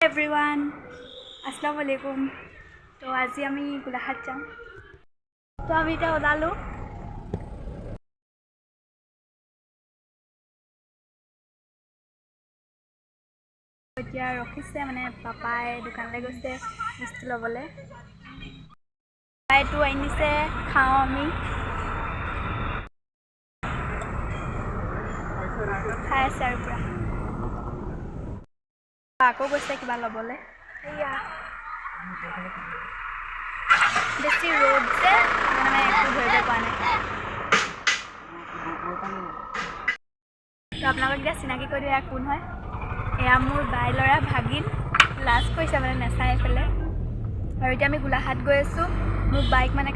Everyone अस्सलाम वालेकुम। तो आज आमी गोलाघाट जाम। तो आमी इतना ओलालो এতিয়া ৰখিছে মানে পাপাই দোকানলৈ গৈছে বস্তু ল'বলৈ। পাপাইটো আনিছে খাওঁ আমি খাই আছে আৰু পুৰা। আকৌ গৈছে কিবা ল'বলৈ। এয়া বেছি ৰ'দ যে মানে একো ধৰিব পৰা নাই। তো আপোনালোকক এতিয়া চিনাকি কৰি দিওঁ এয়া কোন হয়। এয়া মোৰ বাই ল'ৰা ভাগিন। লাজ কৰিছে মানে নেচাই এইফালে। আৰু এতিয়া আমি গোলাঘাট গৈ আছোঁ। মোৰ বাইক মানে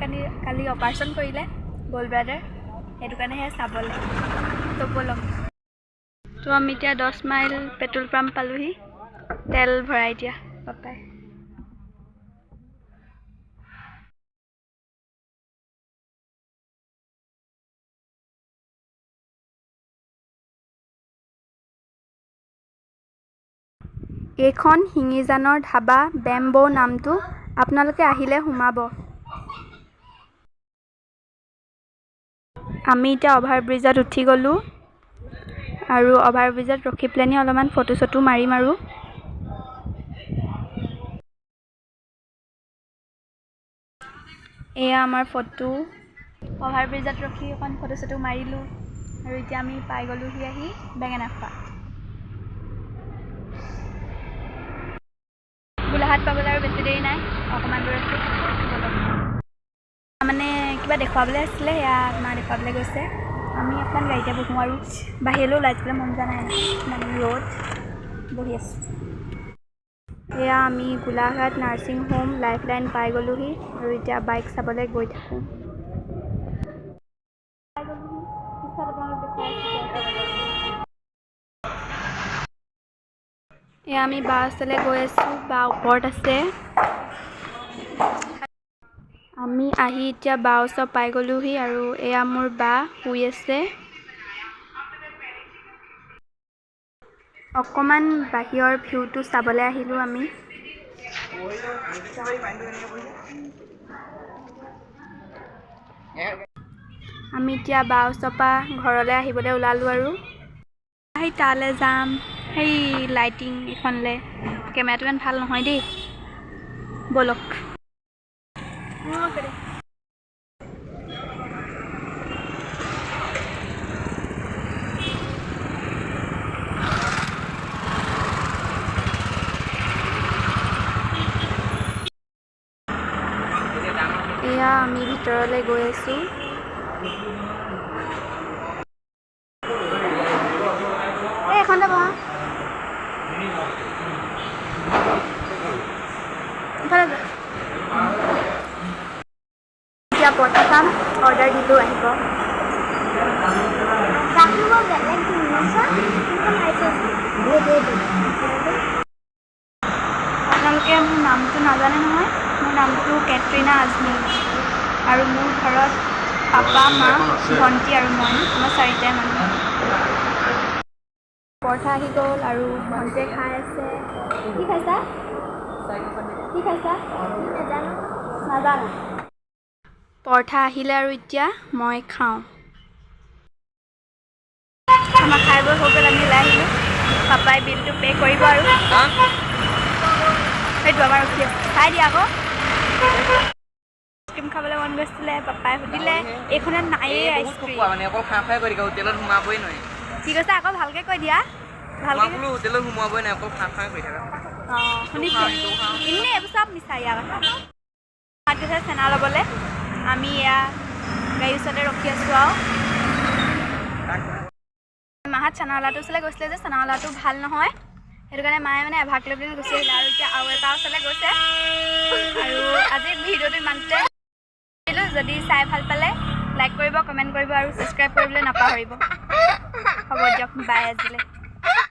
কালি অপাৰেশ্যন কৰিলে গ'ল্ড ব্লাডাৰ, সেইটো কাৰণেহে চাবলৈ। তো ব'লক। তো আমি এতিয়া 10 মাইল পেট্ৰল পাম্প পালোহি। তেল ভৰাই দিয়া পাপাই। এইখন শিঙিজানৰ ধাবা বেম্বো নামটো, আপোনালোকে আহিলে সোমাব। আমি এতিয়া অভাৰব্ৰিজত উঠি গ'লোঁ আৰু অভাৰব্ৰিজত ৰখি পেলানি অলপমান ফটো চটো মাৰিম আৰু। এয়া আমাৰ ফটো। অভাৰব্ৰিজত ৰখি অকণ ফটো চটো মাৰিলোঁ আৰু এতিয়া আমি পাই গ'লোহি আহি বেঙেনাখোৱা। গোলাঘাট পাবলৈ আৰু বেছি দেৰি নাই, অকণমান দূৰ আছে। মানে কিবা দেখুৱাবলৈ আছিলে, সেয়া মা দেখুৱাবলৈ গৈছে। আমি অকণমান গাড়ীতে বহোঁ আৰু বাহিৰলৈ ওলাই যাবলৈ মন যোৱা নাই মানে ৰ'দ। বহি আছোঁ। এয়া আমি গোলাঘাট নাৰ্ছিং হোম লাইফলাইন পাই গ'লোহি আৰু এতিয়া বাইক চাবলৈ গৈ থাকোঁ। এয়া আমি বা ওচৰলৈ গৈ আছোঁ, বা ওপৰত আছে। আমি আহি এতিয়া বা ওচৰ পাই গ'লোহি আৰু এয়া মোৰ বা শুই আছে। অকণমান বাহিৰৰ ভিউটো চাবলৈ আহিলোঁ আমি। আমি এতিয়া বা ওচৰৰ পৰা ঘৰলৈ আহিবলৈ ওলালোঁ আৰু সেই তালৈ যাম, সেই লাইটিং এইখনলৈ। কেমেৰাটো ইমান ভাল নহয় দেই, ব'লক। এয়া আমি ভিতৰলৈ গৈ আছোঁ। এইখনতে বহা। এতিয়া পৰঠা খাম, অৰ্ডাৰ দিলোঁ, আহিব। আপোনালোকে মোৰ নামটো নাজানে নহয়। মোৰ নামটো কেটৰিনা আজমি আৰু মোৰ ঘৰত পাপা, মা, ভণ্টি আৰু মই 4টাই মানুহ। পৰঠা আহি গ'ল আৰু ভণ্টিয়ে খাই আছে। কি খাইছা? কি খাইছা? নাজানো। পৰঠা আহিলে আৰু এতিয়া মই খাওঁ। আমাৰ খাই বৈ হৈ গ'ল, আমি ওলাই আহিলোঁ। পাপাই বিলটো পে' কৰিব আৰু সেইটো আমাৰ ৰখি আছে। খাই দিয়া আকৌ। আইচক্ৰীম খাবলৈ মন গৈছিলে, পাপাই সুধিলে এইখনত নায়েই আইচক্ৰীম। অকল খাই খাই কৰি হোটেলত সোমাবই নোৱাৰি। ঠিক আছে, আকৌ ভালকৈ কৈ দিয়া। ভালকৈ হোটেলত সোমাবই নাই, অকল খাই খাই কৰি থাকা। অঁ শুনিছোঁ, এনেই এইবোৰ চব মিছা ইয়াৰ কথা। মাত গৈছে চেনা ল'বলৈ। আমি এয়া গাড়ীৰ ওচৰতে ৰখি আছোঁ আৰু মাহঁত চানাৱালাটোৰ ওচৰলৈ গৈছিলে যে চানাৱালাটো ভাল নহয়, সেইটো কাৰণে মায়ে মানে এভাগ লৈ পিনে গুচি আহিলে আৰু এতিয়া আৰু এটা ওচৰলৈ গৈছে। আৰু আজি ভিডিঅ'টো ইমানতে। যদি চাই ভাল পালে লাইক কৰিব, কমেণ্ট কৰিব আৰু ছাবস্ক্ৰাইব কৰিবলৈ নাপাহৰিব। হ'ব দিয়ক, বাই আজিলৈ।